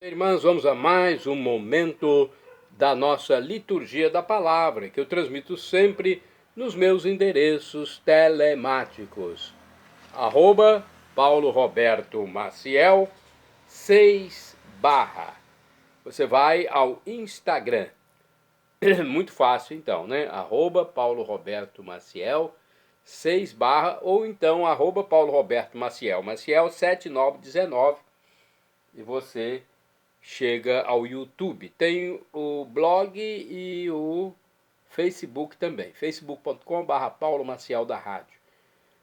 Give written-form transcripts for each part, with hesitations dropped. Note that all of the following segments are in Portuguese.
Irmãs, vamos a mais um momento da nossa liturgia da palavra, que eu transmito sempre nos meus endereços telemáticos. @Paulo Roberto Maciel 6 barra. Você vai ao Instagram. Muito fácil então, né? @Paulo Roberto Maciel 6 barra, ou então @Paulo Roberto Maciel 7919, e você chega ao YouTube. Tem o blog e o Facebook também, facebook.com/Paulo Maciel da Rádio.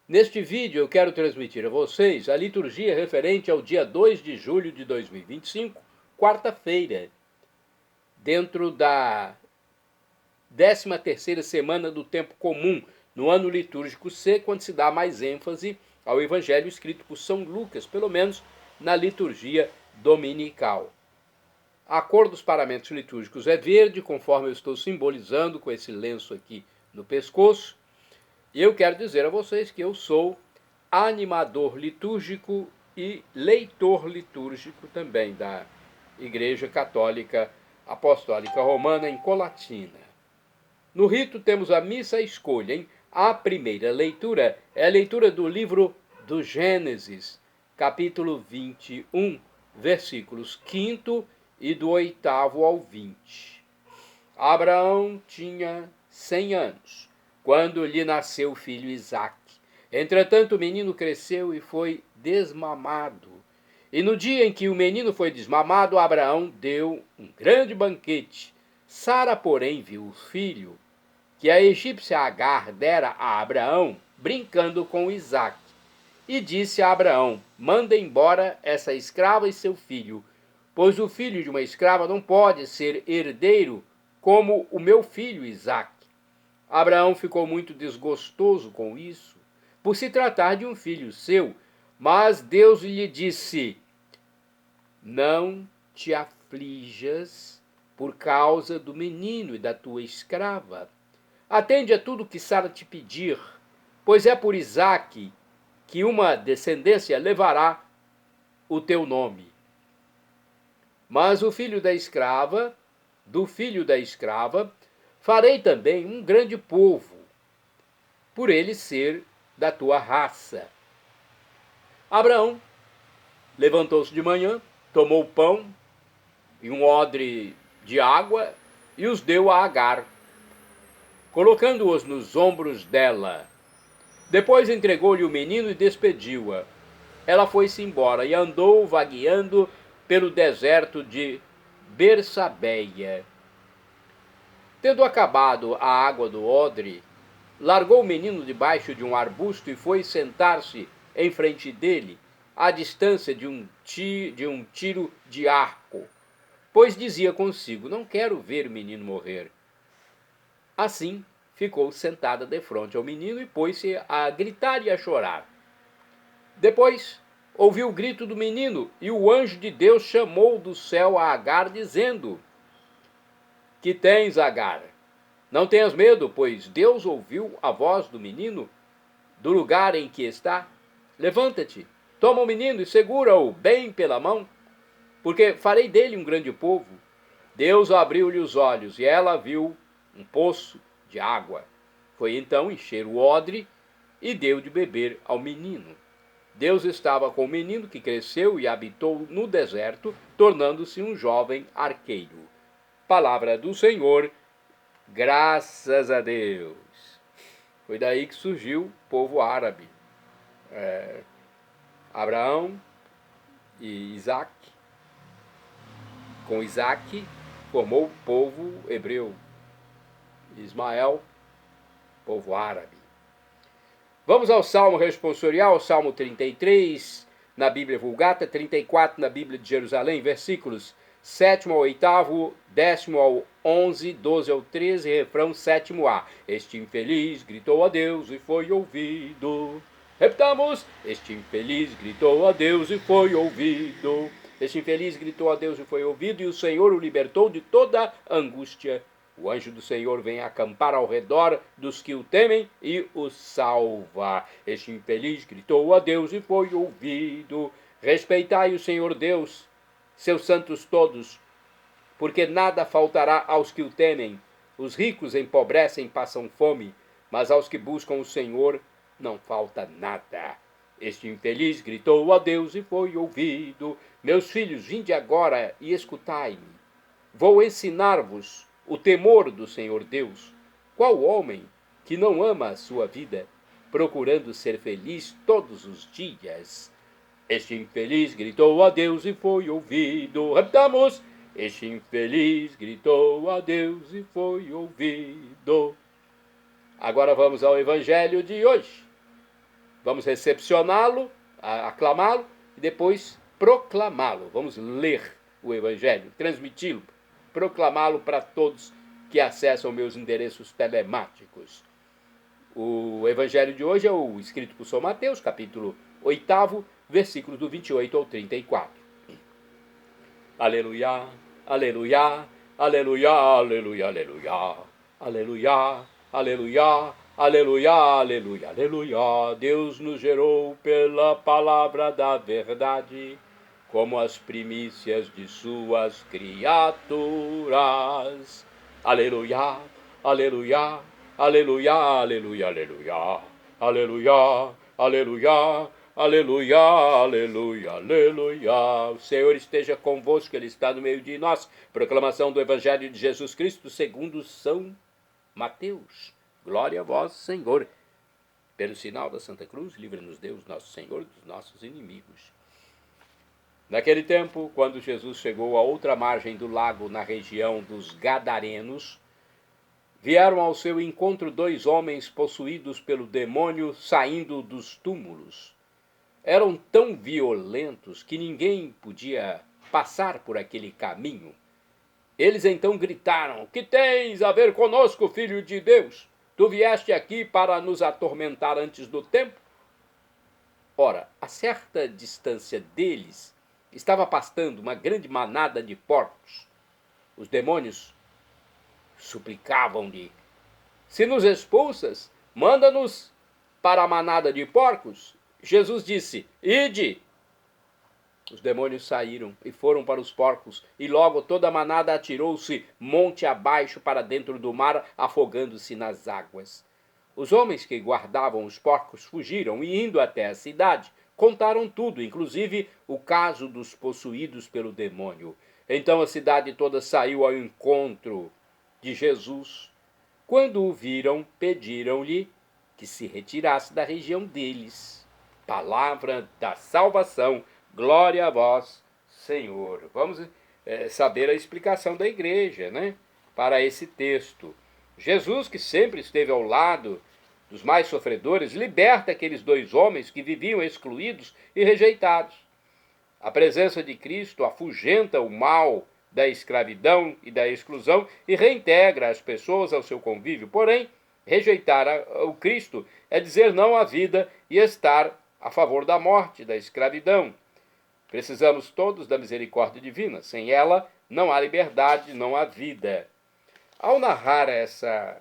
Neste vídeo eu quero transmitir a vocês a liturgia referente ao dia 2 de julho de 2025, quarta-feira, dentro da 13ª semana do tempo comum, no ano litúrgico C, quando se dá mais ênfase ao evangelho escrito por São Lucas, pelo menos na liturgia dominical. A cor dos paramentos litúrgicos é verde, conforme eu estou simbolizando com esse lenço aqui no pescoço. E eu quero dizer a vocês que eu sou animador litúrgico e leitor litúrgico também da Igreja Católica Apostólica Romana em Colatina. No rito temos a missa à escolha, hein? A primeira leitura é a leitura do livro do Gênesis, capítulo 21, versículos 5 e do 8º ao 20. Abraão tinha 100 anos, quando lhe nasceu o filho Isaque. Entretanto, o menino cresceu e foi desmamado. E no dia em que o menino foi desmamado, Abraão deu um grande banquete. Sara, porém, viu o filho que a egípcia Agar dera a Abraão, brincando com Isaque, e disse a Abraão: manda embora essa escrava e seu filho, pois o filho de uma escrava não pode ser herdeiro como o meu filho Isaque. Abraão ficou muito desgostoso com isso, por se tratar de um filho seu, mas Deus lhe disse: não te aflijas por causa do menino e da tua escrava. Atende a tudo que Sara te pedir, pois é por Isaque que uma descendência levará o teu nome. Mas o filho da escrava, do filho da escrava, farei também um grande povo, por ele ser da tua raça. Abraão levantou-se de manhã, tomou o pão e um odre de água e os deu a Agar, colocando-os nos ombros dela. Depois entregou-lhe o menino e despediu-a. Ela foi-se embora e andou vagueando pelo deserto de Bersabeia. Tendo acabado a água do odre, largou o menino debaixo de um arbusto e foi sentar-se em frente dele, à distância de um tiro de arco, pois dizia consigo: não quero ver o menino morrer. Assim, ficou sentada defronte ao menino e pôs-se a gritar e a chorar. Depois, ouviu o grito do menino, e o anjo de Deus chamou do céu a Agar, dizendo: que tens, Agar? Não tenhas medo, pois Deus ouviu a voz do menino do lugar em que está. Levanta-te, toma o menino e segura-o bem pela mão, porque farei dele um grande povo. Deus abriu-lhe os olhos, e ela viu um poço de água. Foi então encher o odre e deu de beber ao menino. Deus estava com o menino, que cresceu e habitou no deserto, tornando-se um jovem arqueiro. Palavra do Senhor, graças a Deus. Foi daí que surgiu o povo árabe. Abraão e Isaac. Com Isaac formou o povo hebreu. Ismael, povo árabe. Vamos ao Salmo responsorial, Salmo 33, na Bíblia Vulgata, 34 na Bíblia de Jerusalém, versículos 7º ao 8º, 10º ao 11, 12 ao 13, refrão 7º A. Este infeliz gritou a Deus e foi ouvido. Repitamos: este infeliz gritou a Deus e foi ouvido. Este infeliz gritou a Deus e foi ouvido, e o Senhor o libertou de toda angústia. O anjo do Senhor vem acampar ao redor dos que o temem e o salva. Este infeliz gritou a Deus e foi ouvido. Respeitai o Senhor Deus, seus santos todos, porque nada faltará aos que o temem. Os ricos empobrecem e passam fome, mas aos que buscam o Senhor não falta nada. Este infeliz gritou a Deus e foi ouvido. Meus filhos, vinde agora e escutai-me. Vou ensinar-vos o temor do Senhor Deus. Qual homem que não ama a sua vida, procurando ser feliz todos os dias? Este infeliz gritou a Deus e foi ouvido. Repitamos. Este infeliz gritou a Deus e foi ouvido. Agora vamos ao evangelho de hoje. Vamos recepcioná-lo, aclamá-lo e depois proclamá-lo. Vamos ler o evangelho, transmiti-lo, proclamá-lo para todos que acessam meus endereços telemáticos. O evangelho de hoje é o escrito por São Mateus, capítulo 8, versículos do 28 ao 34. Aleluia, aleluia, aleluia, aleluia, aleluia, aleluia, aleluia, aleluia, aleluia, aleluia. Deus nos gerou pela palavra da verdade, como as primícias de suas criaturas. Aleluia, aleluia, aleluia, aleluia, aleluia, aleluia, aleluia, aleluia, aleluia, aleluia. O Senhor esteja convosco, Ele está no meio de nós. Proclamação do Evangelho de Jesus Cristo segundo São Mateus. Glória a vós, Senhor. Pelo sinal da Santa Cruz, livra-nos Deus, nosso Senhor, dos nossos inimigos. Naquele tempo, quando Jesus chegou à outra margem do lago, na região dos Gadarenos, vieram ao seu encontro 2 homens possuídos pelo demônio saindo dos túmulos. Eram tão violentos que ninguém podia passar por aquele caminho. Eles então gritaram: que tens a ver conosco, Filho de Deus? Tu vieste aqui para nos atormentar antes do tempo? Ora, a certa distância deles estava pastando uma grande manada de porcos. Os demônios suplicavam-lhe: se nos expulsas, manda-nos para a manada de porcos. Jesus disse: ide. Os demônios saíram e foram para os porcos, e logo toda a manada atirou-se monte abaixo para dentro do mar, afogando-se nas águas. Os homens que guardavam os porcos fugiram e, indo até a cidade, contaram tudo, inclusive o caso dos possuídos pelo demônio. Então a cidade toda saiu ao encontro de Jesus. Quando o viram, pediram-lhe que se retirasse da região deles. Palavra da salvação. Glória a vós, Senhor. Vamos saber a explicação da igreja, né, para esse texto. Jesus, que sempre esteve ao lado dos mais sofredores, liberta aqueles 2 homens que viviam excluídos e rejeitados. A presença de Cristo afugenta o mal da escravidão e da exclusão e reintegra as pessoas ao seu convívio. Porém, rejeitar o Cristo é dizer não à vida e estar a favor da morte, da escravidão. Precisamos todos da misericórdia divina. Sem ela, não há liberdade, não há vida. Ao narrar essa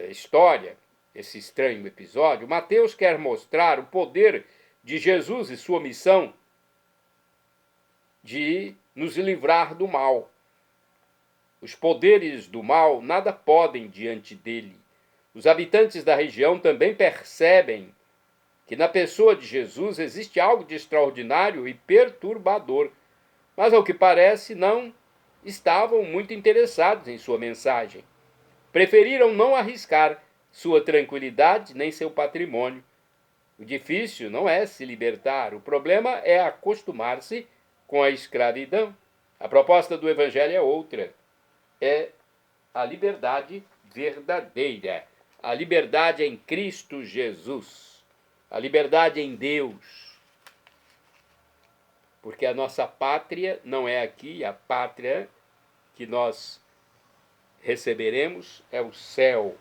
história, esse estranho episódio, Mateus quer mostrar o poder de Jesus e sua missão de nos livrar do mal. Os poderes do mal nada podem diante dele. Os habitantes da região também percebem que na pessoa de Jesus existe algo de extraordinário e perturbador, mas ao que parece não estavam muito interessados em sua mensagem. Preferiram não arriscar sua tranquilidade nem seu patrimônio. O difícil não é se libertar, o problema é acostumar-se com a escravidão. A proposta do Evangelho é outra, é a liberdade verdadeira, a liberdade em Cristo Jesus. A liberdade em Deus, porque a nossa pátria não é aqui, a pátria que nós receberemos é o céu,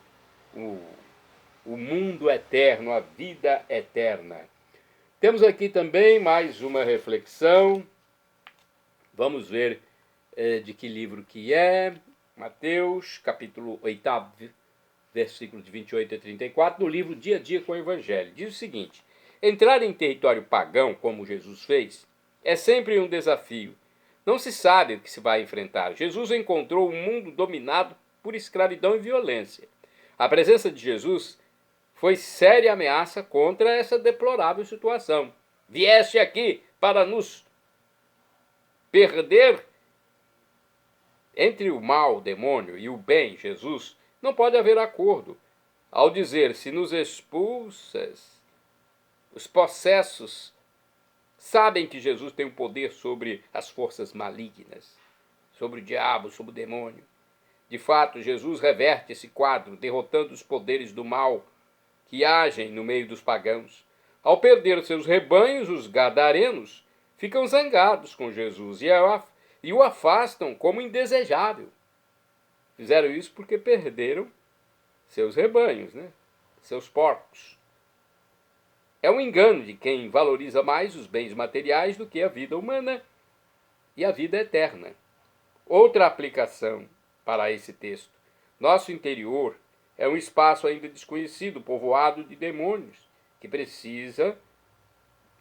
o mundo eterno, a vida eterna. Temos aqui também mais uma reflexão, vamos ver de que livro que é, Mateus, capítulo 8, versículos de 28 a 34, do livro Dia a Dia com o Evangelho. Diz o seguinte: entrar em território pagão, como Jesus fez, é sempre um desafio. Não se sabe o que se vai enfrentar. Jesus encontrou um mundo dominado por escravidão e violência. A presença de Jesus foi séria ameaça contra essa deplorável situação. Vieste aqui para nos perder. Entre o mal, o demônio, e o bem, Jesus, não pode haver acordo. Ao dizer, se nos expulsas, os possessos sabem que Jesus tem o poder sobre as forças malignas, sobre o diabo, sobre o demônio. De fato, Jesus reverte esse quadro, derrotando os poderes do mal que agem no meio dos pagãos. Ao perder seus rebanhos, os gadarenos ficam zangados com Jesus e o afastam como indesejável. Fizeram isso porque perderam seus rebanhos, seus porcos. É um engano de quem valoriza mais os bens materiais do que a vida humana e a vida eterna. Outra aplicação para esse texto. Nosso interior é um espaço ainda desconhecido, povoado de demônios,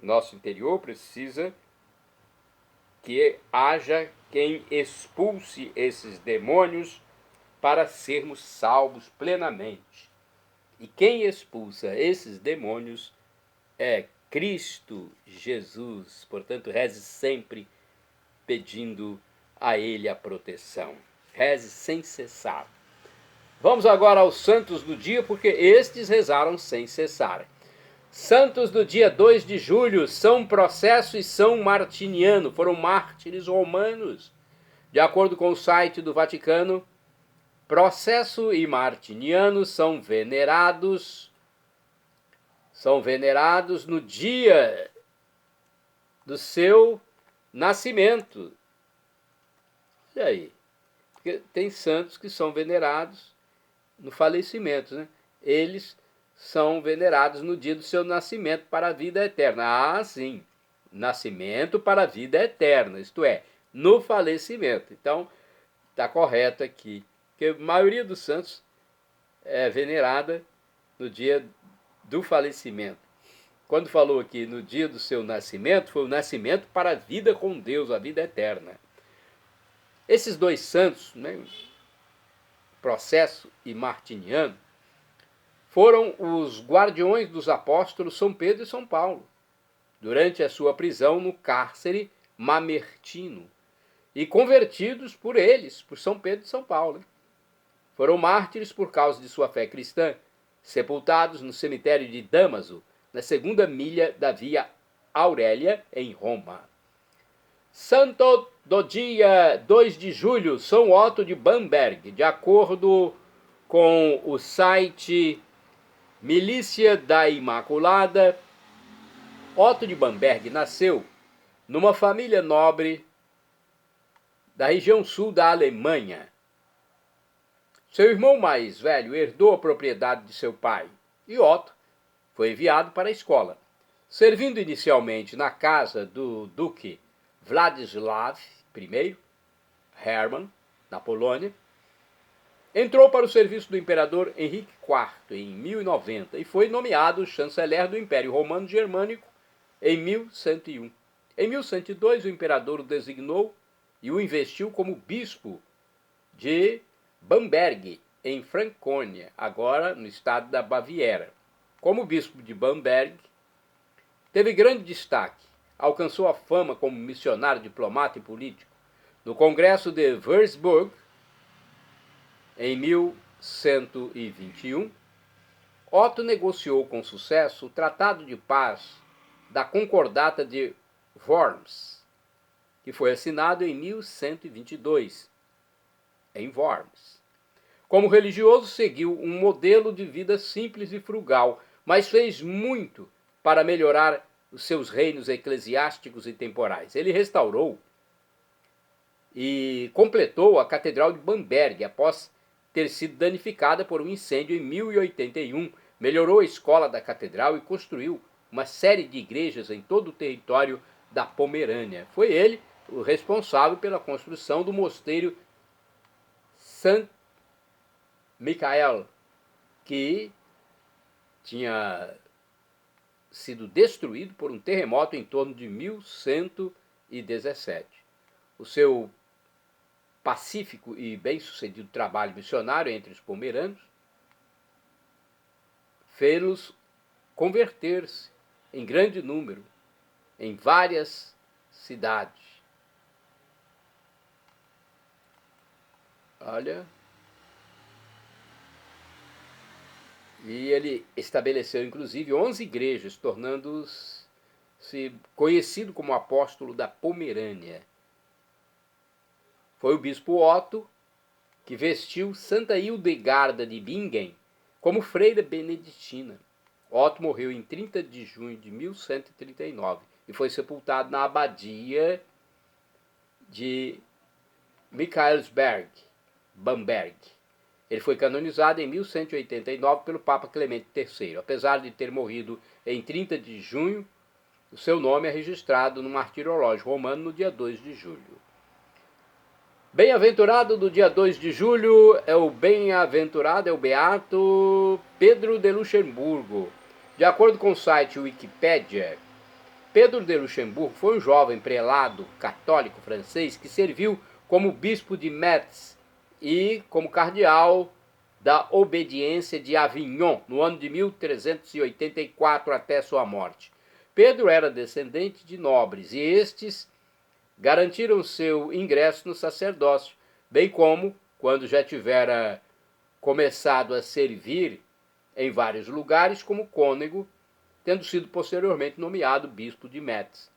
nosso interior precisa que haja quem expulse esses demônios para sermos salvos plenamente. E quem expulsa esses demônios é Cristo Jesus. Portanto, reze sempre pedindo a Ele a proteção. Reze sem cessar. Vamos agora aos santos do dia, porque estes rezaram sem cessar. Santos do dia 2 de julho, São Processo e São Martiniano, foram mártires romanos. De acordo com o site do Vaticano, Processo e Martiniano são venerados no dia do seu nascimento. E aí? Porque tem santos que são venerados no falecimento, Eles são venerados no dia do seu nascimento para a vida eterna. Ah, sim, nascimento para a vida eterna, isto é, no falecimento. Então, está correto aqui, porque a maioria dos santos é venerada no dia do falecimento. Quando falou aqui no dia do seu nascimento, foi o nascimento para a vida com Deus, a vida eterna. Esses dois santos, Processo e Martiniano, foram os guardiões dos apóstolos São Pedro e São Paulo, durante a sua prisão no cárcere mamertino, e convertidos por eles, por São Pedro e São Paulo. Foram mártires por causa de sua fé cristã, sepultados no cemitério de Damaso, na segunda milha da Via Aurélia, em Roma. Santo do dia 2 de julho, São Otto de Bamberg. De acordo com o site Milícia da Imaculada, Otto de Bamberg nasceu numa família nobre da região sul da Alemanha. Seu irmão mais velho herdou a propriedade de seu pai e Otto foi enviado para a escola. Servindo inicialmente na casa do duque Vladislav I Hermann, na Polônia, entrou para o serviço do imperador Henrique IV em 1090 e foi nomeado chanceler do Império Romano Germânico em 1101. Em 1102, o imperador o designou e o investiu como bispo de Bamberg, em Franconia, agora no estado da Baviera. Como bispo de Bamberg, teve grande destaque. Alcançou a fama como missionário, diplomata e político. No Congresso de Würzburg, em 1121, Otto negociou com sucesso o Tratado de Paz da Concordata de Worms, que foi assinado em 1122, em Worms. Como religioso, seguiu um modelo de vida simples e frugal, mas fez muito para melhorar os seus reinos eclesiásticos e temporais. Ele restaurou e completou a Catedral de Bamberg após ter sido danificada por um incêndio em 1081, melhorou a escola da catedral e construiu uma série de igrejas em todo o território da Pomerânia. Foi ele o responsável pela construção do mosteiro St. Michael, que tinha sido destruído por um terremoto em torno de 1100 1517. O seu pacífico e bem-sucedido trabalho missionário entre os pomeranos fez-los converter-se em grande número em várias cidades. Olha. E ele estabeleceu, inclusive, 11 igrejas, tornando-se conhecido como apóstolo da Pomerânia. Foi o bispo Otto que vestiu Santa Hildegarda de Bingen como freira beneditina. Otto morreu em 30 de junho de 1139 e foi sepultado na abadia de Michaelsberg, Bamberg. Ele foi canonizado em 1189 pelo Papa Clemente III. Apesar de ter morrido em 30 de junho, o seu nome é registrado no martirológio romano no dia 2 de julho. Bem-aventurado do dia 2 de julho é o bem-aventurado, é o beato Pedro de Luxemburgo. De acordo com o site Wikipédia, Pedro de Luxemburgo foi um jovem prelado católico francês que serviu como bispo de Metz e como cardeal da obediência de Avignon no ano de 1384 até sua morte. Pedro era descendente de nobres e estes garantiram seu ingresso no sacerdócio, bem como, quando já tivera começado a servir em vários lugares como cônego, tendo sido posteriormente nomeado bispo de Metz.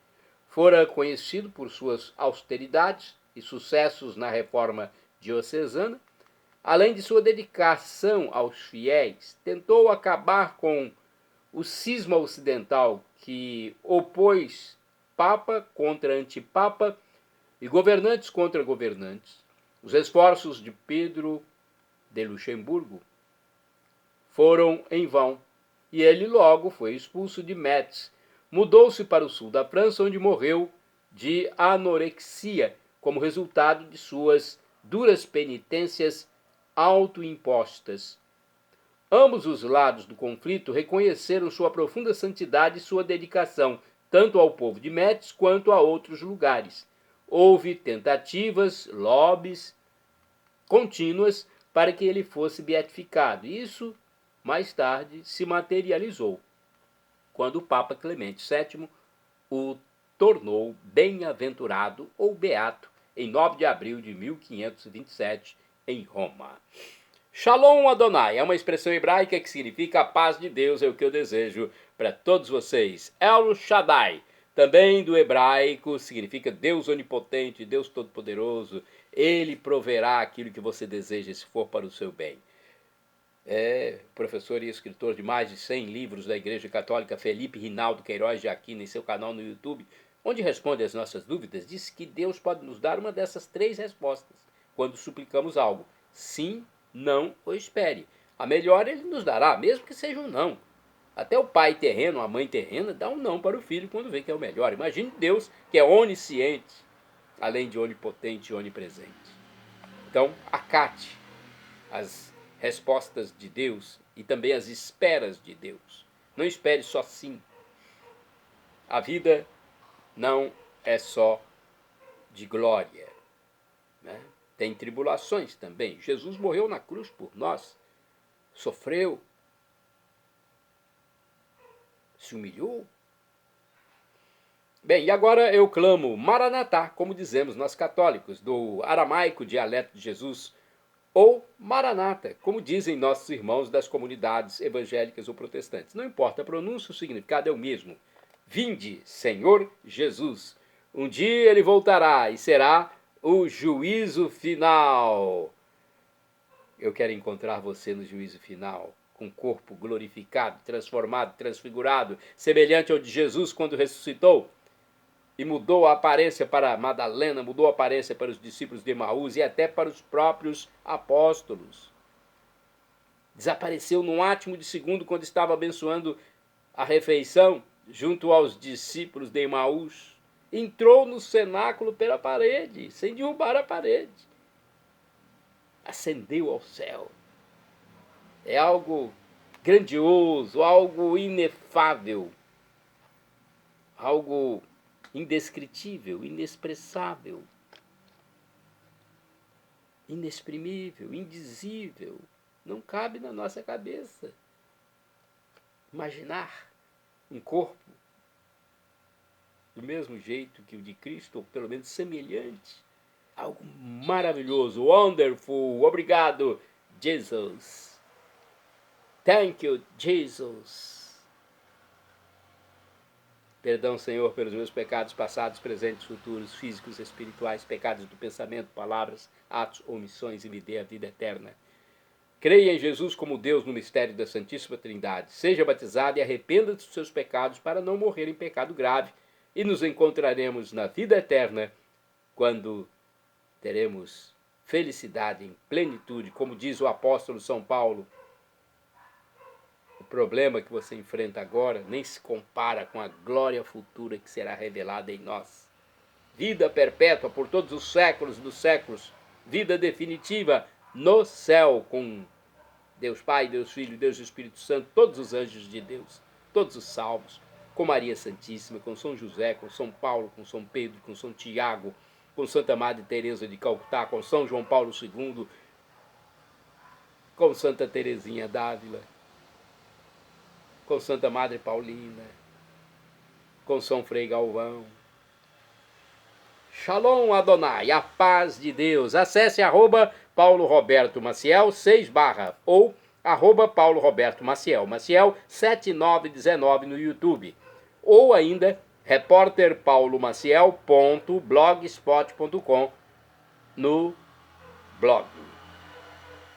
Fora conhecido por suas austeridades e sucessos na reforma diocesana, além de sua dedicação aos fiéis, tentou acabar com o cisma ocidental que opôs Papa contra antipapa e governantes contra governantes. Os esforços de Pedro de Luxemburgo foram em vão e ele logo foi expulso de Metz. Mudou-se para o sul da França, onde morreu de anorexia como resultado de suas duras penitências autoimpostas. Ambos os lados do conflito reconheceram sua profunda santidade e sua dedicação, tanto ao povo de Metz quanto a outros lugares. Houve tentativas, lobbies contínuas para que ele fosse beatificado. Isso, mais tarde, se materializou, quando o Papa Clemente VII o tornou bem-aventurado ou beato em 9 de abril de 1527, em Roma. Shalom Adonai é uma expressão hebraica que significa a paz de Deus, é o que eu desejo para todos vocês. El Shaddai, também do hebraico, significa Deus onipotente, Deus todo-poderoso. Ele proverá aquilo que você deseja, se for para o seu bem. Professor e escritor de mais de 100 livros da Igreja Católica, Felipe Rinaldo Queiroz de Aquino, em seu canal no YouTube, onde responde às nossas dúvidas, diz que Deus pode nos dar uma dessas 3 respostas quando suplicamos algo: sim, não ou espere. A melhor ele nos dará, mesmo que seja um não. Até o pai terreno, a mãe terrena, dá um não para o filho quando vê que é o melhor. Imagine Deus, que é onisciente, além de onipotente e onipresente. Então, acate as respostas de Deus e também as esperas de Deus. Não espere só sim. A vida não é só de glória, né? Tem tribulações também. Jesus morreu na cruz por nós, sofreu, se humilhou. Bem, e agora eu clamo Maranatá, como dizemos nós católicos, do aramaico dialeto de Jesus, ou Maranata, como dizem nossos irmãos das comunidades evangélicas ou protestantes. Não importa a pronúncia, o significado é o mesmo. Vinde, Senhor Jesus. Um dia ele voltará e será o juízo final. Eu quero encontrar você no juízo final, com corpo glorificado, transformado, transfigurado, semelhante ao de Jesus quando ressuscitou e mudou a aparência para Madalena, mudou a aparência para os discípulos de Emaús e até para os próprios apóstolos. Desapareceu num átimo de segundo quando estava abençoando a refeição junto aos discípulos de Emaús. Entrou no cenáculo pela parede, sem derrubar a parede. Ascendeu ao céu. É algo grandioso, algo inefável, algo indescritível, inexpressável, inexprimível, indizível. Não cabe na nossa cabeça imaginar um corpo do mesmo jeito que o de Cristo, ou pelo menos semelhante. Algo maravilhoso, wonderful. Obrigado, Jesus. Thank you, Jesus. Perdão, Senhor, pelos meus pecados passados, presentes, futuros, físicos, espirituais, pecados do pensamento, palavras, atos, omissões, e me dê a vida eterna. Creia em Jesus como Deus no mistério da Santíssima Trindade. Seja batizado e arrependa dos seus pecados para não morrer em pecado grave. E nos encontraremos na vida eterna quando teremos felicidade em plenitude. Como diz o apóstolo São Paulo, o problema que você enfrenta agora nem se compara com a glória futura que será revelada em nós. Vida perpétua por todos os séculos dos séculos. Vida definitiva no céu, com Deus Pai, Deus Filho, Deus Espírito Santo, todos os anjos de Deus, todos os salvos, com Maria Santíssima, com São José, com São Paulo, com São Pedro, com São Tiago, com Santa Madre Teresa de Calcutá, com São João Paulo II, com Santa Teresinha d'Ávila, com Santa Madre Paulina, com São Frei Galvão. Shalom Adonai, a paz de Deus. Acesse @Paulo Roberto Maciel 6/ ou @Paulo Roberto Maciel, Maciel 7919 no YouTube. Ou ainda repórterpaulomaciel.blogspot.com no blog.